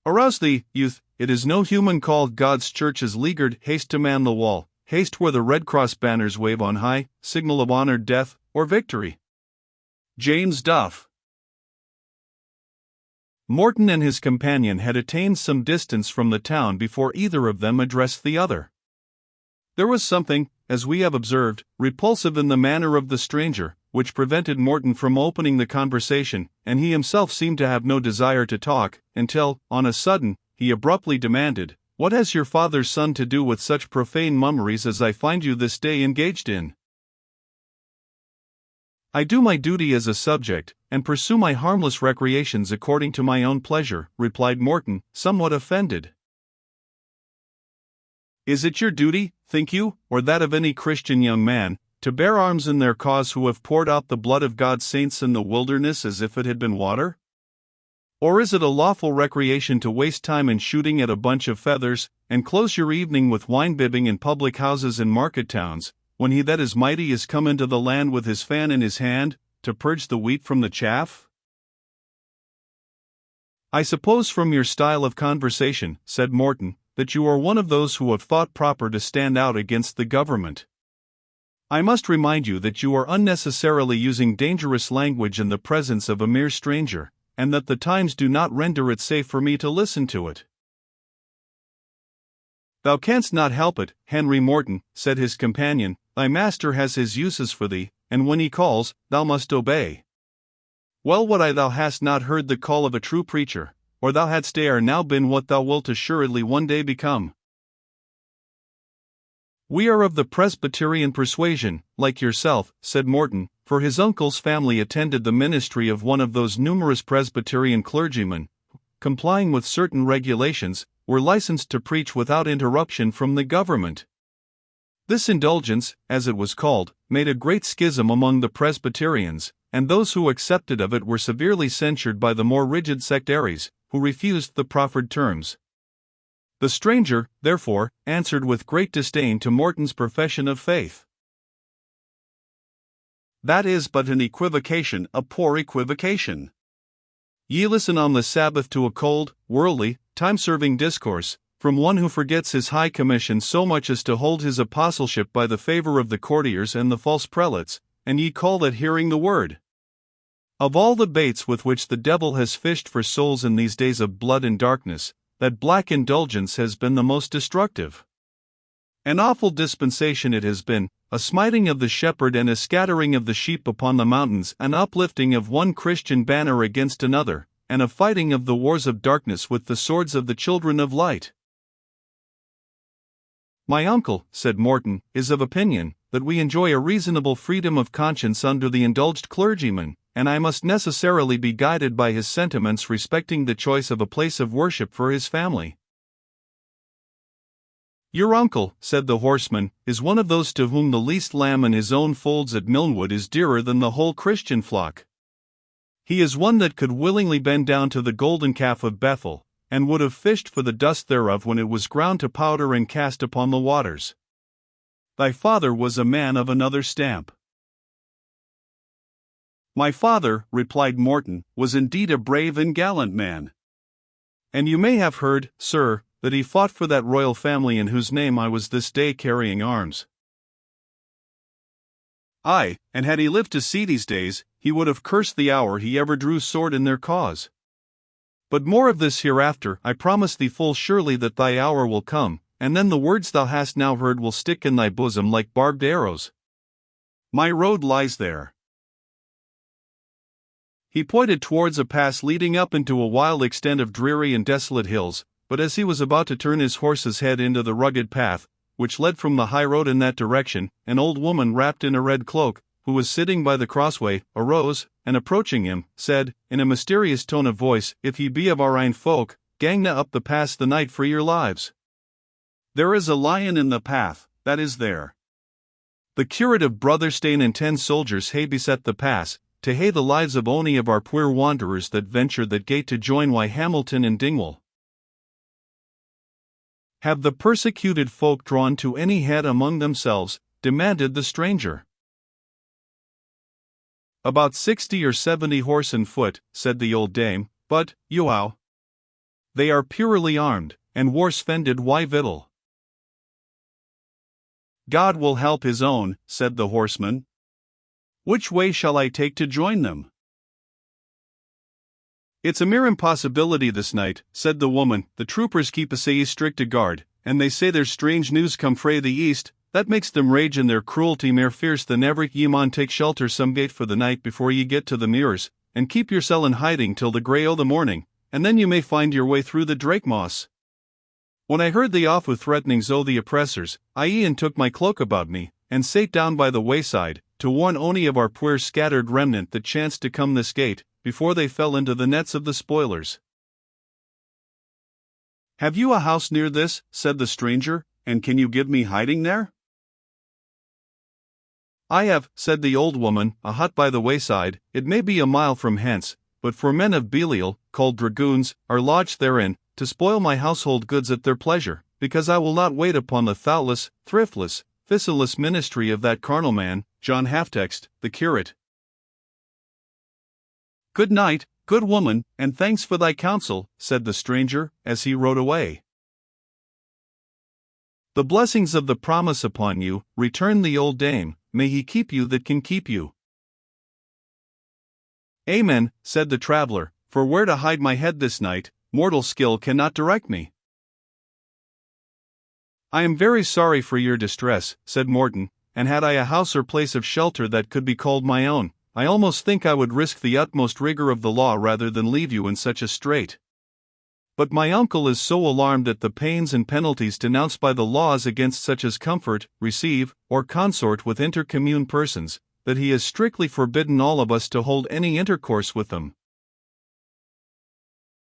Arouse thee, youth, it is no human called God's church is leaguered, haste to man the wall, haste where the Red Cross banners wave on high, signal of honor, death, or victory. James Duff. Morton and his companion had attained some distance from the town before either of them addressed the other. There was something, as we have observed, repulsive in the manner of the stranger, which prevented Morton from opening the conversation, and he himself seemed to have no desire to talk, until, on a sudden, he abruptly demanded, "What has your father's son to do with such profane mummeries as I find you this day engaged in?" "I do my duty as a subject, and pursue my harmless recreations according to my own pleasure," replied Morton, somewhat offended. "Is it your duty, think you, or that of any Christian young man, to bear arms in their cause who have poured out the blood of God's saints in the wilderness as if it had been water? Or is it a lawful recreation to waste time in shooting at a bunch of feathers, and close your evening with wine-bibbing in public houses and market towns, when he that is mighty is come into the land with his fan in his hand, to purge the wheat from the chaff?" "I suppose from your style of conversation," said Morton, "that you are one of those who have thought proper to stand out against the government. I must remind you that you are unnecessarily using dangerous language in the presence of a mere stranger, and that the times do not render it safe for me to listen to it." "Thou canst not help it, Henry Morton," said his companion, "thy master has his uses for thee, and when he calls, thou must obey. Well would I thou hadst not heard the call of a true preacher, or thou hadst ere now been what thou wilt assuredly one day become." "We are of the Presbyterian persuasion, like yourself," said Morton, for his uncle's family attended the ministry of one of those numerous Presbyterian clergymen, who, complying with certain regulations, were licensed to preach without interruption from the government. This indulgence, as it was called, made a great schism among the Presbyterians, and those who accepted of it were severely censured by the more rigid sectaries, who refused the proffered terms. The stranger, therefore, answered with great disdain to Morton's profession of faith. "That is but an equivocation, a poor equivocation. Ye listen on the Sabbath to a cold, worldly, time-serving discourse, from one who forgets his high commission so much as to hold his apostleship by the favor of the courtiers and the false prelates, and ye call that hearing the word. Of all the baits with which the devil has fished for souls in these days of blood and darkness, that black indulgence has been the most destructive. An awful dispensation it has been, a smiting of the shepherd and a scattering of the sheep upon the mountains, an uplifting of one Christian banner against another, and a fighting of the wars of darkness with the swords of the children of light." "My uncle," said Morton, "is of opinion that we enjoy a reasonable freedom of conscience under the indulged clergyman, and I must necessarily be guided by his sentiments respecting the choice of a place of worship for his family." "Your uncle," said the horseman, "is one of those to whom the least lamb in his own folds at Milnwood is dearer than the whole Christian flock. He is one that could willingly bend down to the golden calf of Bethel, and would have fished for the dust thereof when it was ground to powder and cast upon the waters. Thy father was a man of another stamp." "My father," replied Morton, "was indeed a brave and gallant man. And you may have heard, sir, that he fought for that royal family in whose name I was this day carrying arms." "Aye, and had he lived to see these days, he would have cursed the hour he ever drew sword in their cause. But more of this hereafter. I promise thee full surely that thy hour will come, and then the words thou hast now heard will stick in thy bosom like barbed arrows. My road lies there." He pointed towards a pass leading up into a wild extent of dreary and desolate hills, but as he was about to turn his horse's head into the rugged path, which led from the high road in that direction, an old woman wrapped in a red cloak, who was sitting by the crossway, arose, and approaching him, said, in a mysterious tone of voice, "If ye be of our ain folk, gang na up the pass the night for your lives. There is a lion in the path, that is there. The curate of Brotherstane and 10 soldiers hae beset the pass, to hae the lives of ony of our puir wanderers that venture that gate to join wi Hamilton and Dingwall." "Have the persecuted folk drawn to any head among themselves?" demanded the stranger. "About 60 or 70 horse and foot," said the old dame, "but, yow, They are purely armed, and worse fended why victual. God will help his own, said the horseman. Which way shall I take to join them? It's a mere impossibility this night, said the woman. The troopers keep a sae strict a guard, and they say there's strange news come frae the east, that makes them rage in their cruelty mair fierce than ever. Ye maun take shelter some gate for the night before ye get to the muirs, and keep yoursel in hiding till the grey o' the morning, and then you may find your way through the drake moss. When I heard the awfu' threatenings o' the oppressors, I e'en took my cloak about me, and sate down by the wayside, to warn ony of our puir scattered remnant that chanced to come this gate, before they fell into the nets of the spoilers. Have you a house near this, said the stranger, and can you give me hiding there? I have, said the old woman, a hut by the wayside. It may be a mile from hence, but for men of Belial, called dragoons, are lodged therein, to spoil my household goods at their pleasure, because I will not wait upon the thoughtless, thriftless, fissiless ministry of that carnal man, John Halftext, the curate. Good night, good woman, and thanks for thy counsel, said the stranger, as he rode away. The blessings of the promise upon you, returned the old dame, may he keep you that can keep you. Amen, said the traveller, for where to hide my head this night, mortal skill cannot direct me. I am very sorry for your distress, said Morton, and had I a house or place of shelter that could be called my own, I almost think I would risk the utmost rigor of the law rather than leave you in such a strait. But my uncle is so alarmed at the pains and penalties denounced by the laws against such as comfort, receive, or consort with intercommune persons, that he has strictly forbidden all of us to hold any intercourse with them.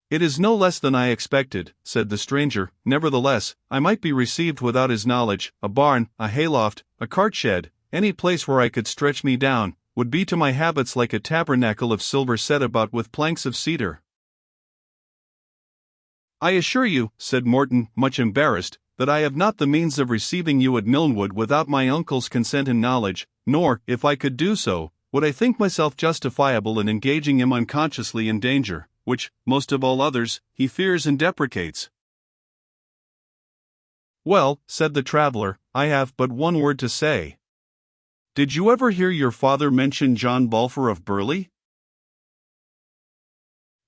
It is no less than I expected, said the stranger. Nevertheless, I might be received without his knowledge. A barn, a hayloft, a cart shed, any place where I could stretch me down, would be to my habits like a tabernacle of silver set about with planks of cedar. I assure you, said Morton, much embarrassed, that I have not the means of receiving you at Milnwood without my uncle's consent and knowledge, nor, if I could do so, would I think myself justifiable in engaging him unconsciously in danger, which, most of all others, he fears and deprecates. Well, said the traveller, I have but one word to say. Did you ever hear your father mention John Balfour of Burley?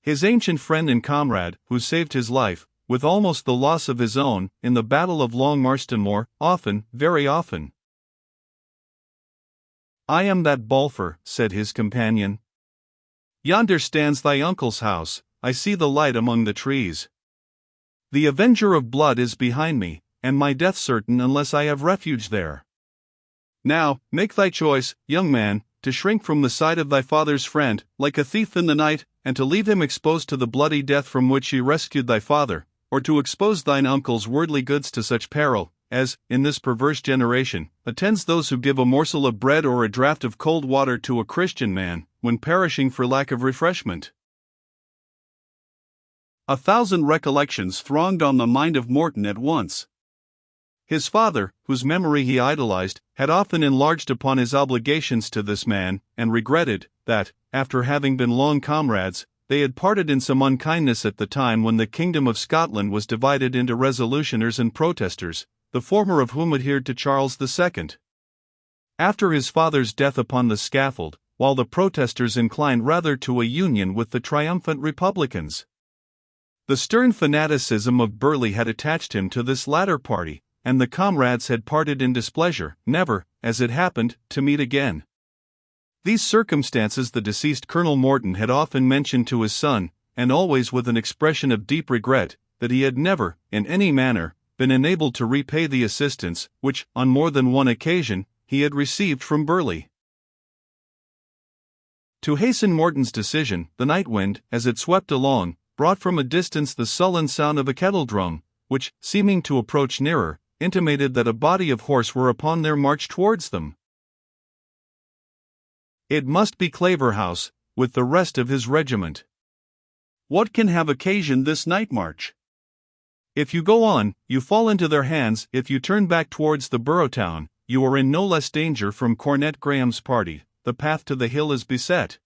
His ancient friend and comrade, who saved his life, with almost the loss of his own, in the Battle of Long Marstonmoor, often, very often. I am that Balfour, said his companion. Yonder stands thy uncle's house, I see the light among the trees. The avenger of blood is behind me, and my death certain unless I have refuge there. Now, make thy choice, young man, to shrink from the sight of thy father's friend, like a thief in the night, and to leave him exposed to the bloody death from which he rescued thy father, or to expose thine uncle's worldly goods to such peril, as, in this perverse generation, attends those who give a morsel of bread or a draught of cold water to a Christian man, when perishing for lack of refreshment. 1,000 recollections thronged on the mind of Morton at once. His father, whose memory he idolized, had often enlarged upon his obligations to this man, and regretted that, after having been long comrades, they had parted in some unkindness at the time when the kingdom of Scotland was divided into resolutioners and protesters, the former of whom adhered to Charles II. After his father's death upon the scaffold, while the protesters inclined rather to a union with the triumphant republicans. The stern fanaticism of Burley had attached him to this latter party, and the comrades had parted in displeasure, never, as it happened, to meet again. These circumstances the deceased Colonel Morton had often mentioned to his son, and always with an expression of deep regret, that he had never, in any manner, been enabled to repay the assistance, which, on more than one occasion, he had received from Burley. To hasten Morton's decision, the night wind, as it swept along, brought from a distance the sullen sound of a kettle-drum, which, seeming to approach nearer, intimated that a body of horse were upon their march towards them. It must be Claverhouse, with the rest of his regiment. What can have occasioned this night march? If you go on, you fall into their hands. If you turn back towards the borough town, you are in no less danger from Cornet Graham's party. The path to the hill is beset.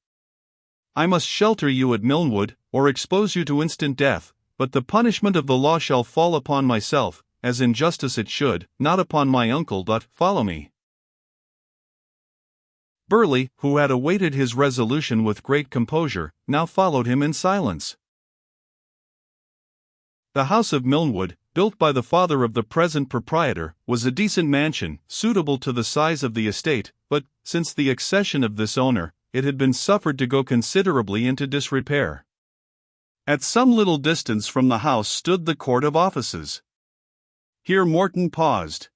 I must shelter you at Milnwood, or expose you to instant death, but the punishment of the law shall fall upon myself, as in justice it should, not upon my uncle. Follow me. Burleigh, who had awaited his resolution with great composure, now followed him in silence. The house of Milnwood, built by the father of the present proprietor, was a decent mansion, suitable to the size of the estate, but, since the accession of this owner, it had been suffered to go considerably into disrepair. At some little distance from the house stood the Court of Offices. Here Morton paused.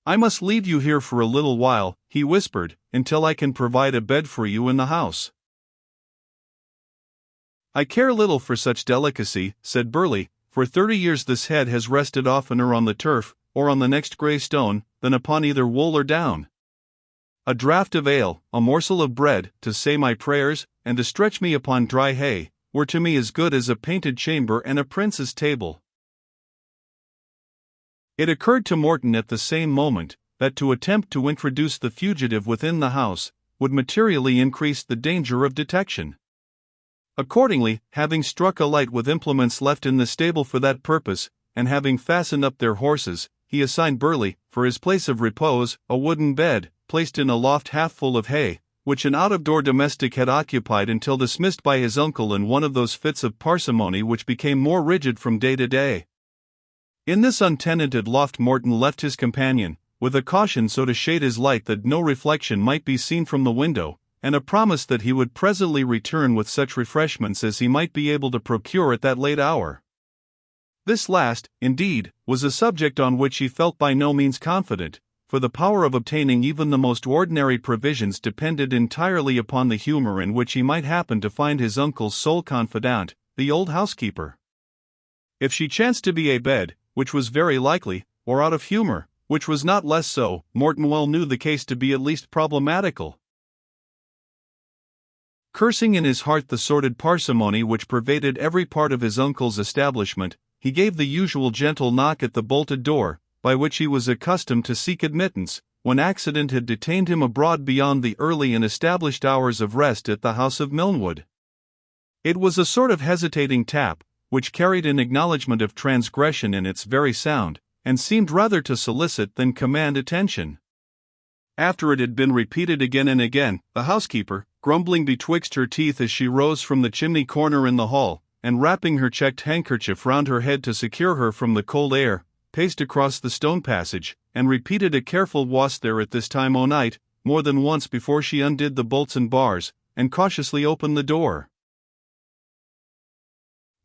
"I must leave you here for a little while," he whispered, "until I can provide a bed for you in the house." "I care little for such delicacy," said Burleigh. "For 30 years this head has rested oftener on the turf, or on the next grey stone, than upon either wool or down. A draught of ale, a morsel of bread, to say my prayers, and to stretch me upon dry hay, were to me as good as a painted chamber and a prince's table." It occurred to Morton at the same moment, that to attempt to introduce the fugitive within the house, would materially increase the danger of detection. Accordingly, having struck a light with implements left in the stable for that purpose, and having fastened up their horses, he assigned Burleigh, for his place of repose, a wooden bed, placed in a loft half full of hay, which an out-of-door domestic had occupied until dismissed by his uncle in one of those fits of parsimony which became more rigid from day to day. In this untenanted loft Morton left his companion, with a caution so to shade his light that no reflection might be seen from the window, and a promise that he would presently return with such refreshments as he might be able to procure at that late hour. This last, indeed, was a subject on which he felt by no means confident, for the power of obtaining even the most ordinary provisions depended entirely upon the humor in which he might happen to find his uncle's sole confidant, the old housekeeper. If she chanced to be abed, which was very likely, or out of humor, which was not less so, Morton well knew the case to be at least problematical. Cursing in his heart the sordid parsimony which pervaded every part of his uncle's establishment, he gave the usual gentle knock at the bolted door, by which he was accustomed to seek admittance, when accident had detained him abroad beyond the early and established hours of rest at the house of Milnwood. It was a sort of hesitating tap, which carried an acknowledgment of transgression in its very sound, and seemed rather to solicit than command attention. After it had been repeated again and again, the housekeeper, grumbling betwixt her teeth as she rose from the chimney corner in the hall, and wrapping her checked handkerchief round her head to secure her from the cold air, paced across the stone passage, and repeated a careful "Was there at this time o' night," more than once before she undid the bolts and bars, and cautiously opened the door.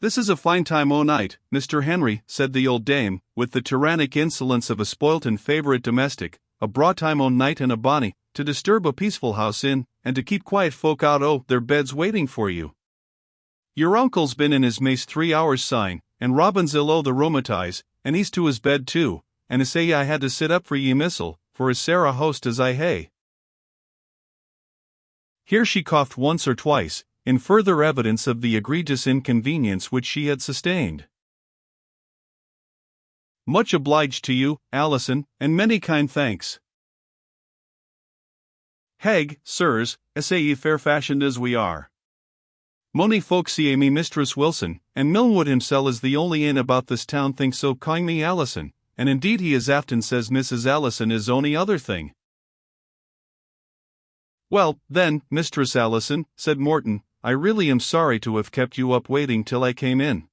"This is a fine time o' night, Mr. Henry," said the old dame, with the tyrannic insolence of a spoilt and favourite domestic, "a braw time o' night and a bonny, to disturb a peaceful house in, and to keep quiet folk out o' their beds waiting for you. Your uncle's been in his mace 3 hours syne, and Robin's ill o' the rheumatize, and he's to his bed too, and to say I had to sit up for ye missile, for his Sarah host as I hae." Here she coughed once or twice, in further evidence of the egregious inconvenience which she had sustained. "Much obliged to you, Alison, and many kind thanks. Heg, sirs, essay ye fair fashioned as we are. Mony folk see me Mistress Wilson, and Milnwood himsel is the only inn about this town thinks so kind me Alison, and indeed he as aften says Mrs. Alison is ony other thing." "Well, then, Mistress Alison," said Morton, "I really am sorry to have kept you up waiting till I came in."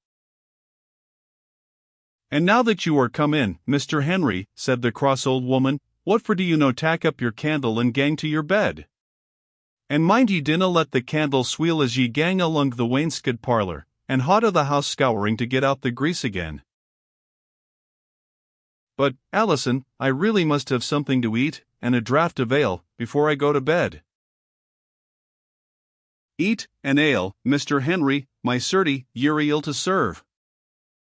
"And now that you are come in, Mr. Henry," said the cross old woman, "what for do you no tak up your candle and gang to your bed? And mind ye dinna let the candle sweel as ye gang along the wainscot parlour, and hot o' the house scouring to get out the grease again." "But, Alison, I really must have something to eat, and a draught of ale, before I go to bed." "Eat, and ale, Mr. Henry, my certie, ye're ill to serve.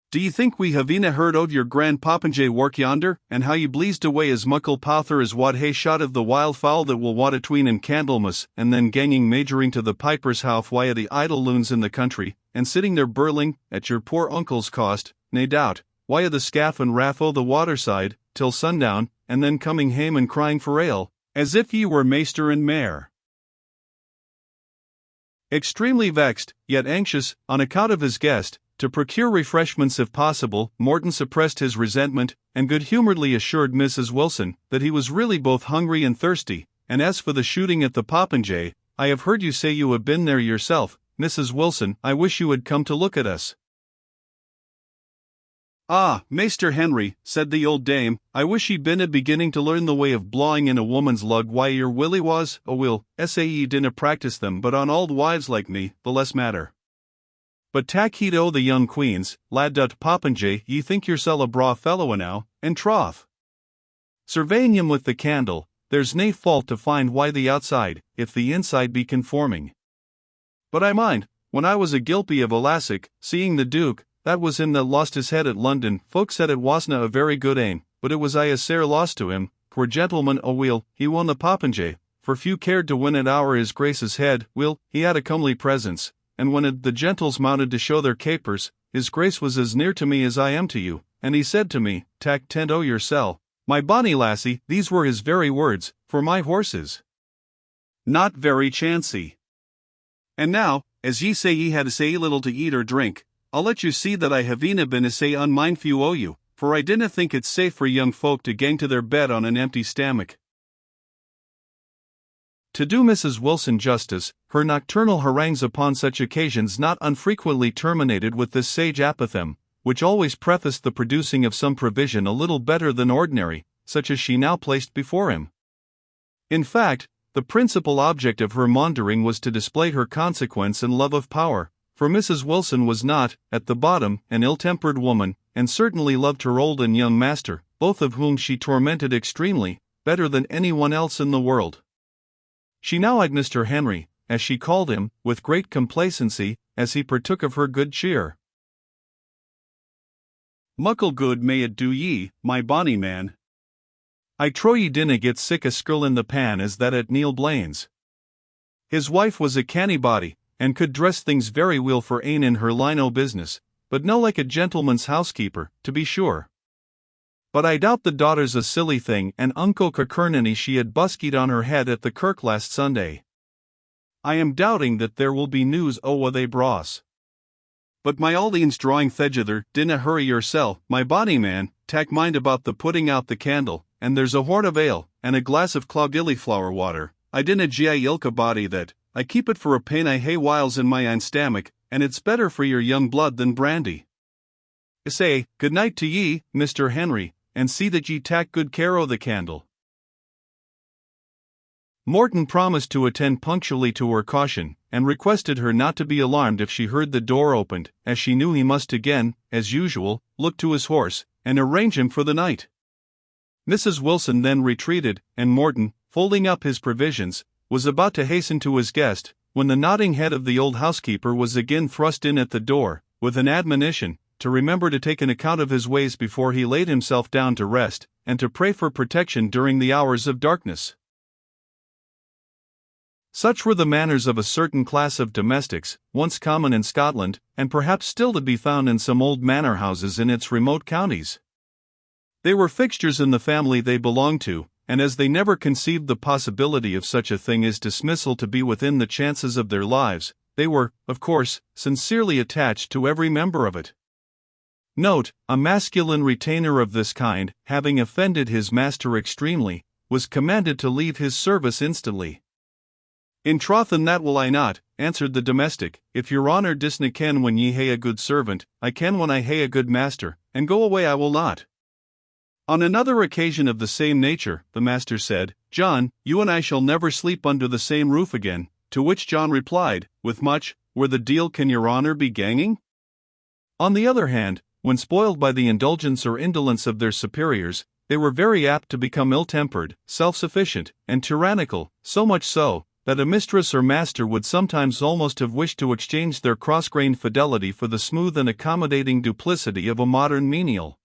Do ye think we have e'en heard od your grand popinjay work yonder, and how ye bleezed away as muckle powther as wad hae shot of the wild fowl that will wad atween in Candlemas, and then ganging majoring to the piper's house via the idle loons in the country, and sitting there burling, at your poor uncle's cost, nae doubt, via the scaff and raff o' the waterside, till sundown, and then coming hame and crying for ale, as if ye were maester and mare. Extremely vexed, yet anxious, on account of his guest, to procure refreshments if possible, Morton suppressed his resentment, and good-humoredly assured Mrs. Wilson that he was really both hungry and thirsty, and as for the shooting at the popinjay, I have heard you say you have been there yourself, Mrs. Wilson. I wish you had come to look at us. Ah, Maester Henry, said the old dame, I wish ye'd been a beginning to learn the way of blawing in a woman's lug why your Willie was, will, ye dinna practice them but on auld wives like me, the less matter. But tak heed o' the young queens, lad dot popinjay, ye think yoursel a braw fellow enow, and troth. Surveying him with the candle, there's nae fault to find why the outside, if the inside be conforming. But I mind, when I was a gilpie of a lassock, seeing the Duke, that was him that lost his head at London, folk said it wasna a very good aim, but it was I a sair loss to him, poor gentleman weel, he won the popinjay, for few cared to win it ower his grace's head, he had a comely presence, and when the gentles mounted to show their capers, his grace was as near to me as I am to you, and he said to me, tak tent o' yoursel, my bonny lassie, these were his very words, for my horses. Not very chancy. And now, as ye say ye had sae little to eat or drink, I'll let you see that I havena been sae unmindful o' you, for I dinna think it's safe for young folk to gang to their bed on an empty stomach. To do Mrs. Wilson justice, her nocturnal harangues upon such occasions not unfrequently terminated with this sage apothegm, which always prefaced the producing of some provision a little better than ordinary, such as she now placed before him. In fact, the principal object of her maundering was to display her consequence and love of power, for Mrs. Wilson was not, at the bottom, an ill-tempered woman, and certainly loved her old and young master, both of whom she tormented extremely, better than anyone else in the world. She now eyed Mr. Henry, as she called him, with great complacency, as he partook of her good cheer. Muckle good may it do ye, my bonny man. I trow ye dinna get sick a skirl in the pan as that at Neil Blaine's. His wife was a canny body, and could dress things very weel for ane in her line o' business, but no like a gentleman's housekeeper, to be sure. But I doubt the daughter's a silly thing, and Uncle Cuckernany she had buskied on her head at the kirk last Sunday. I am doubting that there will be news o' they bros. But my Aldine's drawing thegither, dinna hurry yoursel, my bonny man, tak mind about the putting out the candle, and there's a horn of ale, and a glass of clogillyflower water. I dinna gie ilka body that, I keep it for a pain I hae whiles in my ain stamach, and it's better for your young blood than brandy. Say, good night to ye, Mr. Henry, and see that ye tak good care o' the candle. Morton promised to attend punctually to her caution, and requested her not to be alarmed if she heard the door opened, as she knew he must again, as usual, look to his horse, and arrange him for the night. Mrs. Wilson then retreated, and Morton, folding up his provisions, was about to hasten to his guest, when the nodding head of the old housekeeper was again thrust in at the door, with an admonition to remember to take an account of his ways before he laid himself down to rest, and to pray for protection during the hours of darkness. Such were the manners of a certain class of domestics, once common in Scotland, and perhaps still to be found in some old manor houses in its remote counties. They were fixtures in the family they belonged to, and as they never conceived the possibility of such a thing as dismissal to be within the chances of their lives, they were, of course, sincerely attached to every member of it. Note: a masculine retainer of this kind, having offended his master extremely, was commanded to leave his service instantly. In troth and that will I not, answered the domestic, if your honour disna ken when ye hae a good servant, I ken when I hae a good master, and go away I will not. On another occasion of the same nature, the master said, John, you and I shall never sleep under the same roof again, to which John replied, with much, where the deal can your honour be ganging? On the other hand, when spoiled by the indulgence or indolence of their superiors, they were very apt to become ill-tempered, self-sufficient, and tyrannical, so much so, that a mistress or master would sometimes almost have wished to exchange their cross-grained fidelity for the smooth and accommodating duplicity of a modern menial.